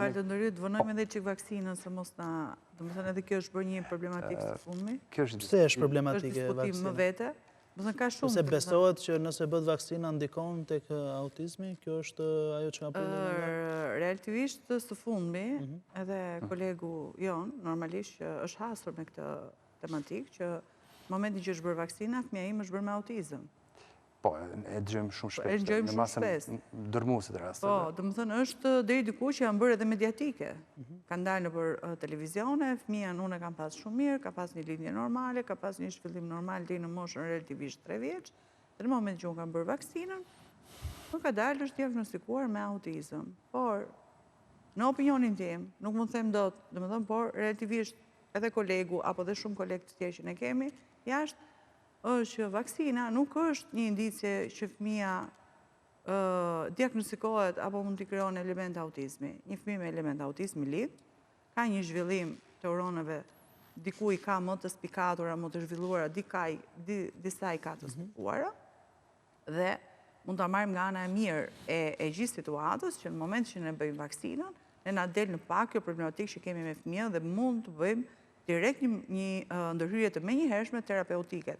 falë të ndërhyrë, të vënojmë edhe çik vaksinën, se mos na, domethënë edhe kjo është bërë një problematikë së fundmi. Pse është problematike Është diskutim më vaksina? vete. Domethënë ka shumë. Se besohet që nëse bëhet vaksina ndikon tek autizmi, kjo është ajo që ka përmendur. Relativisht së fundmi, edhe kolegu jon, normalisht që është hasur me këtë tematikë, që në momentin që është bërë vaksina, fëmia im është bërë me autizëm. Po, e dëgjojmë shumë shpesh. E dëgjojmë shumë shpesh. Dërmuesit rastet. Po, domethënë është deri diku që janë bërë edhe mediatike. Kanë dalë nëpër televizione, fëmia unë e kam pas shumë mirë, ka pas një lindje normale, ka pas një zhvillim normal deri në moshën relativisht 3 vjeç. Dhe në moment që unë kam bërë vaksinën, nuk ka dalë është diagnostikuar me autizëm. Por, në opinionin tim, nuk mund të them dot, domethënë, por relativisht edhe kolegu apo dhe shumë kolegë të tjerë që ne kemi jashtë, është që vaksina nuk është një indicie që fëmia diagnostikohet apo mund t'i krijon element autizmi. Një fëmijë me element autizmi lidh, ka një zhvillim të neuronëve, diku i ka më të spikatura, më të zhvilluara, disa i ka të spikuara, dhe mund ta marrim nga ana e mirë e gjithë situatës, që në moment që ne bëjmë vaksinën, ne na del në pak kjo problematikë që kemi me fëmijën dhe mund të bëjmë direkt një ndërhyrje të menjëhershme terapeutike.